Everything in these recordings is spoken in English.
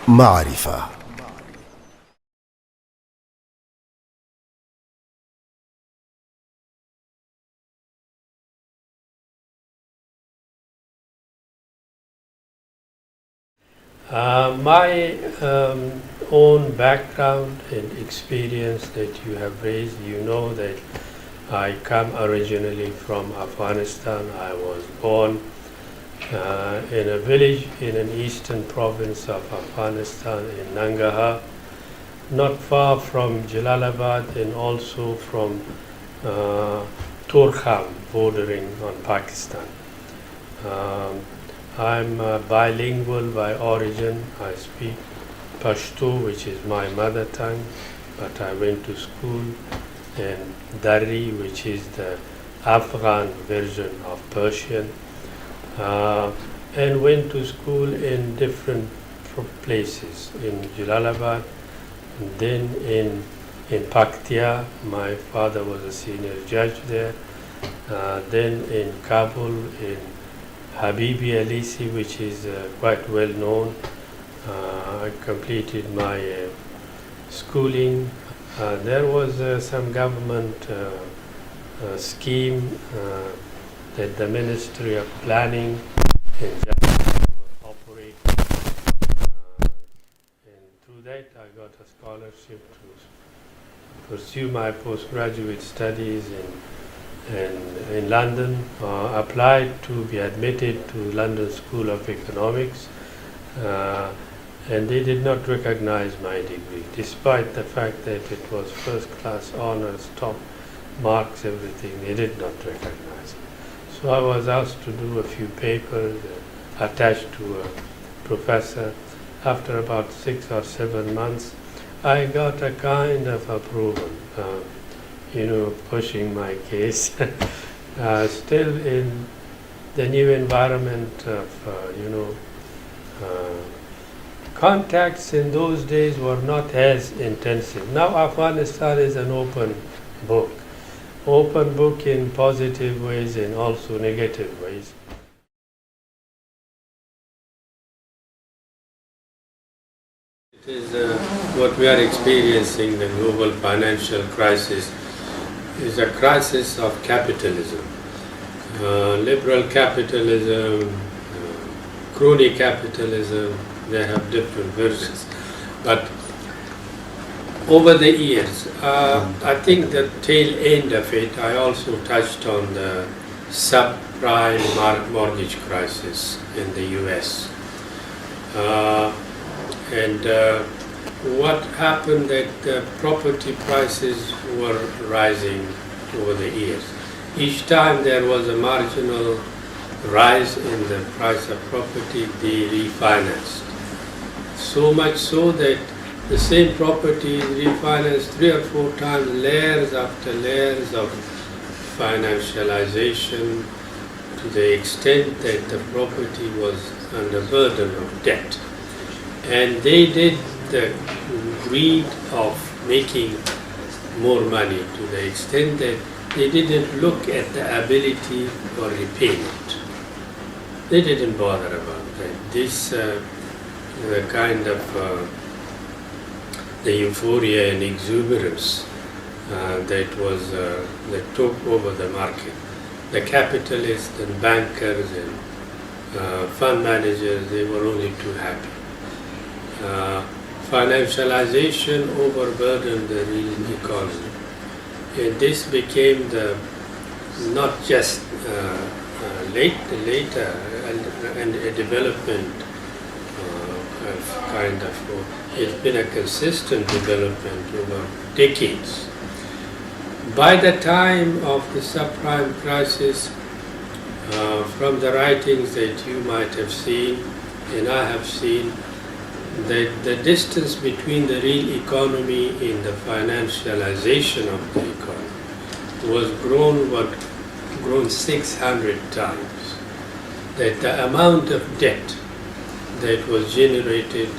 معرفة. My own background and experience that you have raised, you know that I come originally from Afghanistan. I was born in a village in an eastern province of Afghanistan in Nangarhar, not far from Jalalabad and also from Torkham, bordering on Pakistan. I'm bilingual by origin. I speak Pashto, which is my mother tongue, but I went to school in Dari, which is the Afghan version of Persian, and went to school in different places, in Jalalabad, and then in Paktia. My father was a senior judge there. Then in Kabul, in Habibi Alisi, which is quite well known. I completed my schooling. There was some government scheme that the Ministry of Planning in Japan operated. And through that I got a scholarship to pursue my postgraduate studies in London, applied to be admitted to London School of Economics, and they did not recognize my degree, despite the fact that it was first class honors, top marks, everything. They did not recognize it. So I was asked to do a few papers attached to a professor. After about 6 or 7 months, I got a kind of approval. Pushing my case. Still in the new environment of, contacts in those days were not as intensive. Now Afghanistan is an open book in positive ways and also negative ways. It is what we are experiencing, the global financial crisis, is a crisis of capitalism. Liberal capitalism, crony capitalism, they have different versions. But over the years, I think the tail end of it, I also touched on the subprime mortgage crisis in the US. What happened that the property prices were rising over the years. Each time there was a marginal rise in the price of property, they refinanced. So much so that the same property is refinanced 3 or 4 times, layers after layers of financialization, to the extent that the property was under burden of debt. And they did the greed of making more money to the extent that they didn't look at the ability for repayment. They didn't bother about that. This the kind of the euphoria and exuberance that took over the market. The capitalists and bankers and fund managers, they were only too happy. Financialization overburdened the real economy. And this became not just later and a development it's been a consistent development over decades. By the time of the subprime crisis, from the writings that you might have seen and I have seen, that the distance between the real economy and the financialization of the economy was grown 600 times. That the amount of debt that was generated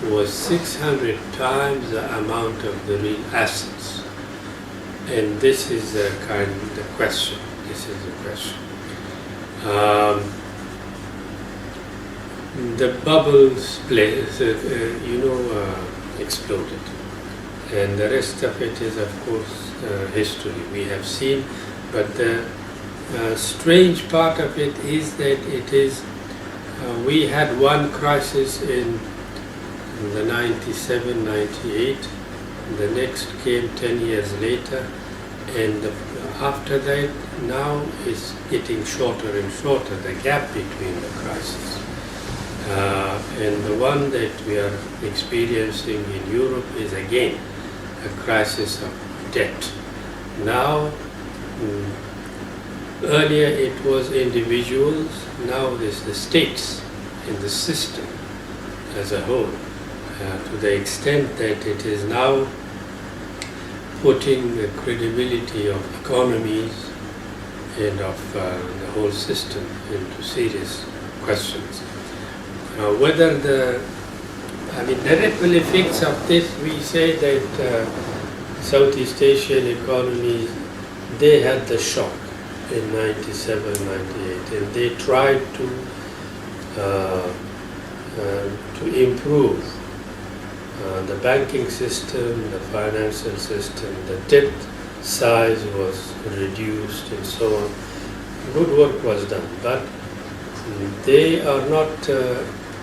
was 600 times the amount of the real assets. And this is the question. This is the question. the bubbles exploded. And the rest of it is, of course, history we have seen. But the strange part of it is that we had one crisis in the 97, 98. The next came 10 years later. And after that, now it's getting shorter and shorter, the gap between the crises. And the one that we are experiencing in Europe is again a crisis of debt. Now, earlier it was individuals, now it's the states and the system as a whole, to the extent that it is now putting the credibility of economies and of the whole system into serious questions. Whether the ripple effects of this, we say that Southeast Asian economies, they had the shock in 97, 98, and they tried to improve the banking system, the financial system, the debt size was reduced and so on. Good work was done, but they are not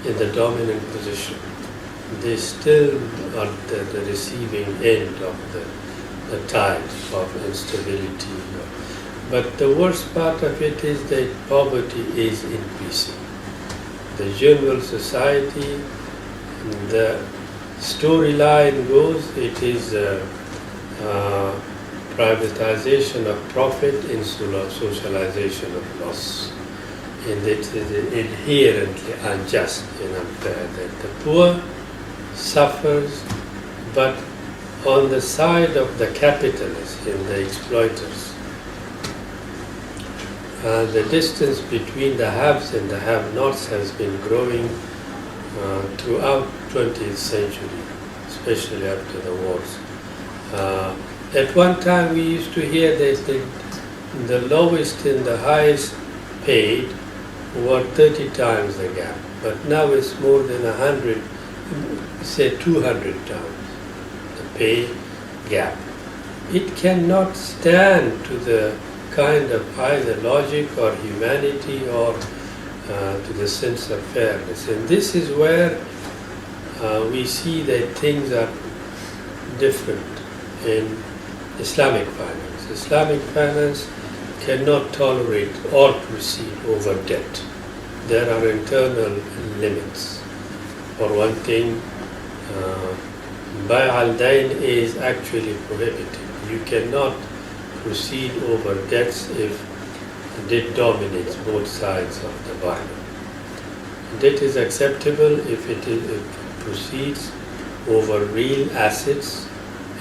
in the dominant position. They still are the receiving end of the tide of instability. But the worst part of it is that poverty is increasing. The general society, the storyline goes, it is privatization of profit and socialization of loss. And it is inherently unjust and unfair that the poor suffers, but on the side of the capitalists and the exploiters, the distance between the haves and the have-nots has been growing throughout 20th century, especially after the wars. At one time we used to hear that the lowest and the highest paid were 30 times the gap, but now it's more than 100, say 200 times the pay gap. It cannot stand to the kind of either logic or humanity or to the sense of fairness. And this is where we see that things are different in Islamic finance. Islamic finance cannot tolerate or proceed over debt. There are internal limits. For one thing, Bay' al-Dain is actually prohibited. You cannot proceed over debts if debt dominates both sides of the bargain. Debt is acceptable if it proceeds over real assets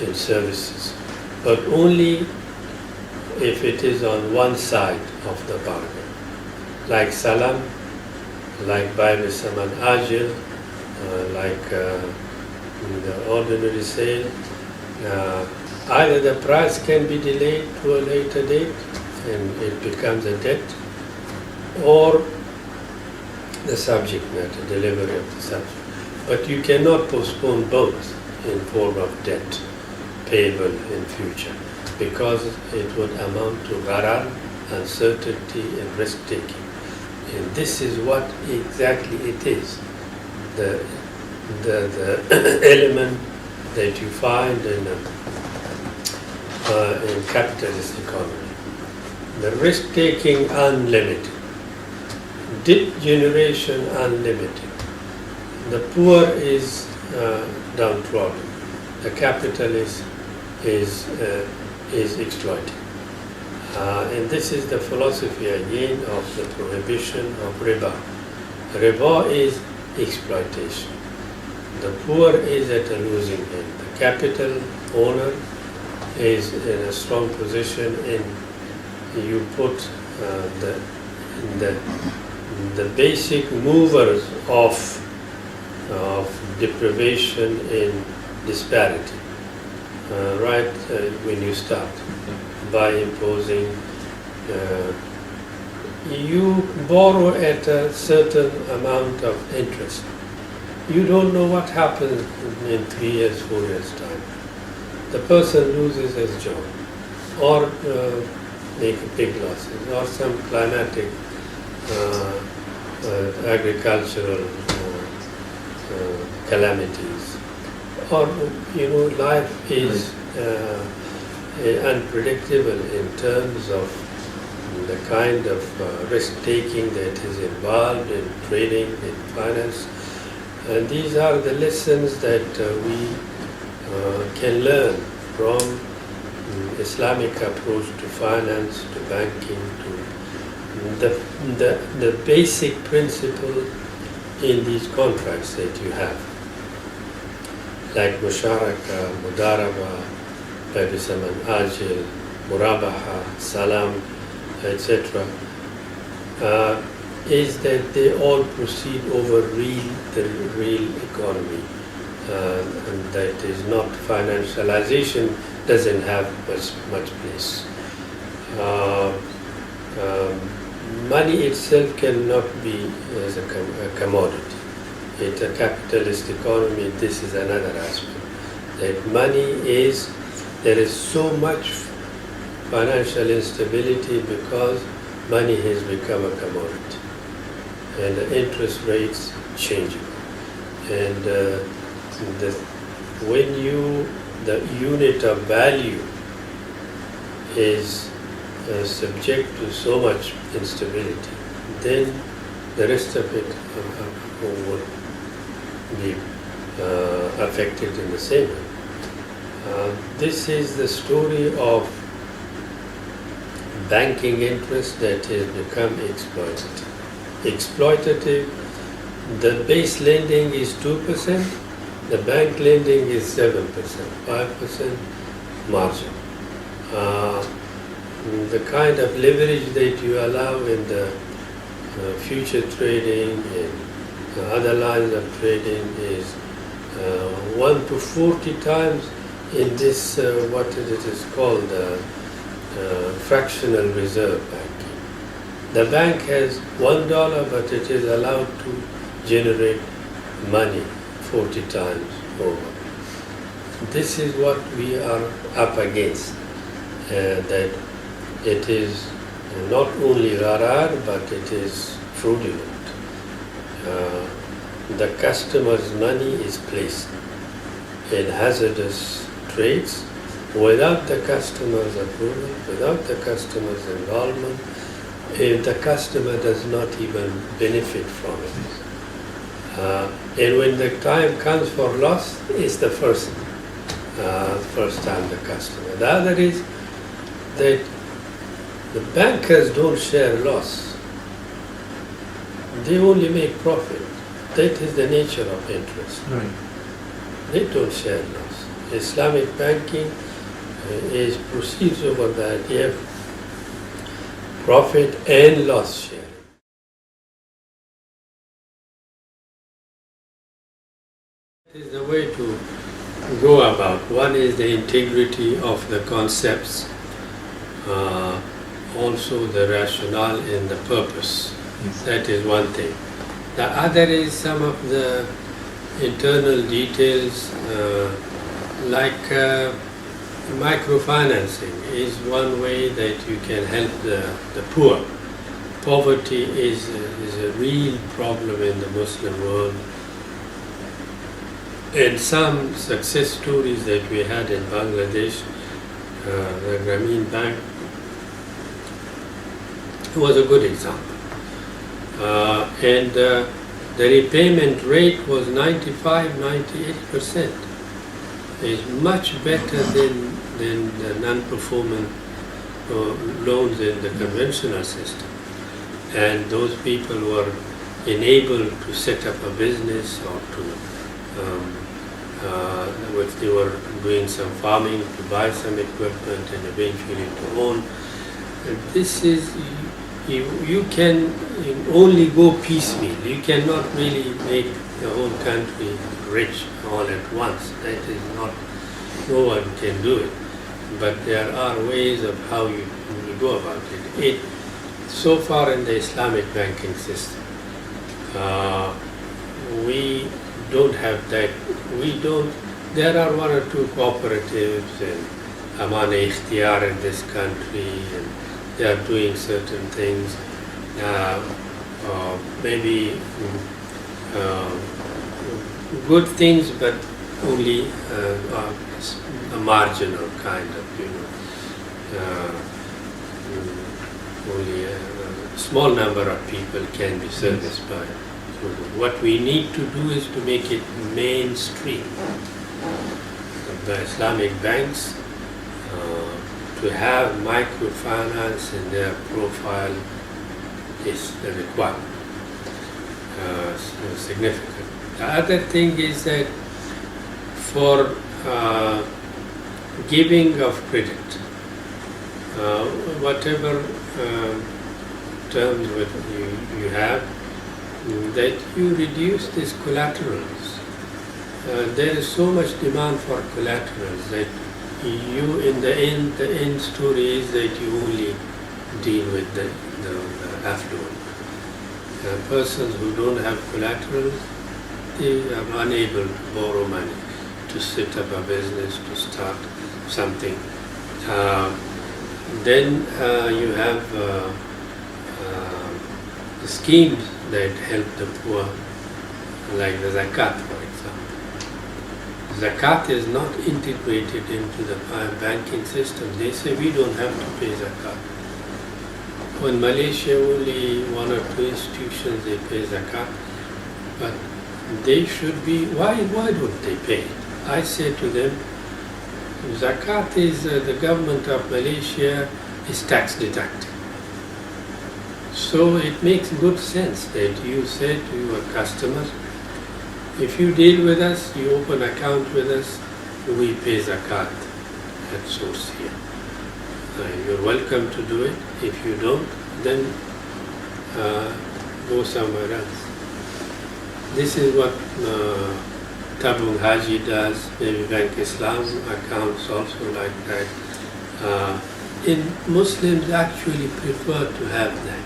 and services, but only if it is on one side of the bargain. Like salam, like Bay' Saman Ajil, like the ordinary sale, either the price can be delayed to a later date and it becomes a debt, or the subject matter, delivery of the subject. But you cannot postpone both in form of debt payable in future, because it would amount to gharar, uncertainty and risk-taking. And this is what exactly it is, the element that you find in capitalist economy. The risk-taking unlimited, debt generation unlimited. The poor is downtrodden. The capitalist is exploited. And this is the philosophy again of the prohibition of riba. Riba is exploitation. The poor is at a losing end. The capital owner is in a strong position, and you put the basic movers of deprivation and disparity when you start by imposing you borrow at a certain amount of interest. You don't know what happens in 3 years, 4 years time. The person loses his job, or make big losses, or some climatic agricultural calamities, or life is unpredictable in terms of the kind of risk-taking that is involved in trading, in finance. And these are the lessons that we can learn from Islamic approach to finance, to banking, to the basic principle in these contracts that you have, like musharaka, mudaraba, babisaman ajil, murabaha, salam, etc., is that they all proceed over the real economy, and that is not financialization doesn't have much place. Money itself cannot be as a commodity. It's a capitalist economy. This is another aspect. That money is, there is so much financial instability because money has become a commodity, and the interest rates changing. And when the unit of value is subject to so much instability, then the rest of it would be affected in the same way. This is the story of banking interest that has become exploitative. The base lending is 2%, the bank lending is 7%, 5% margin. The kind of leverage that you allow in the future trading and other lines of trading is 1 to 40 times in this, what it is called, fractional reserve banking. The bank has $1, but it is allowed to generate money 40 times over. This is what we are up against, that it is not only rarar, but it is fraudulent. The customer's money is placed in hazardous trades without the customer's approval, without the customer's involvement, if the customer does not even benefit from it. And when the time comes for loss, it's the first time the customer. The other is that the bankers don't share loss. They only make profit. That is the nature of interest. Right. They don't share loss. Islamic banking proceeds over the idea of profit and loss sharing. That is the way to go about. One is the integrity of the concepts, also the rationale and the purpose. Yes. That is one thing. The other is some of the internal details, like microfinancing is one way that you can help the poor. Poverty is a real problem in the Muslim world. And some success stories that we had in Bangladesh, the Grameen Bank was a good example. And the repayment rate was 95–98%. It's much better than the non-performing loans in the conventional system. And those people were enabled to set up a business or to, if they were doing some farming, to buy some equipment and eventually to own. And this is, you can only go piecemeal. You cannot really make the whole country rich all at once. That is not, no one can do it. But there are ways of how you go about it. so far in the Islamic banking system, we don't have that. There are one or two cooperatives and Amana Ikhtiyar in this country, and they are doing certain things. Maybe good things, but only a marginal kind of, only a small number of people can be serviced by. So what we need to do is to make it mainstream. The Islamic banks to have microfinance in their profile is a requirement, significant. The other thing is that for giving of credit, whatever terms you have, that you reduce these collaterals. There is so much demand for collaterals that you, in the end story is that you only deal with the affluent. Persons who don't have collateral, they are unable to borrow money to set up a business, to start something. Then you have the schemes that help the poor, like the zakat, for example. Zakat is not integrated into the banking system. They say we don't have to pay zakat. In Malaysia, only one or two institutions they pay zakat, but they should be. Why don't they pay it? I say to them, zakat is the government of Malaysia is tax deducted. So it makes good sense that you say to your customers, if you deal with us, you open account with us, we pay zakat at source here. You're welcome to do it. If you don't, then go somewhere else. This is what Tabung Haji does, maybe Bank Islam accounts also like that. Muslims actually prefer to have that.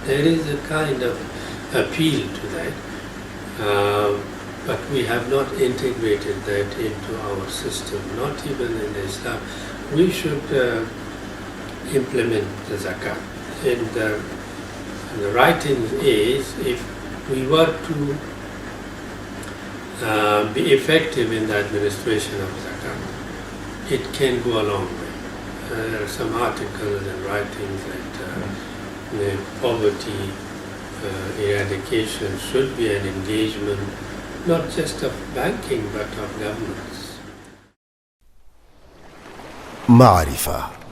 There is a kind of appeal to that, but we have not integrated that into our system, not even in Islam. We should implement the zakat. And the writing is, if we were to be effective in the administration of zakat, it can go a long way. There are some articles and writings that poverty eradication should be an engagement, not just of banking but of governments. معرفة.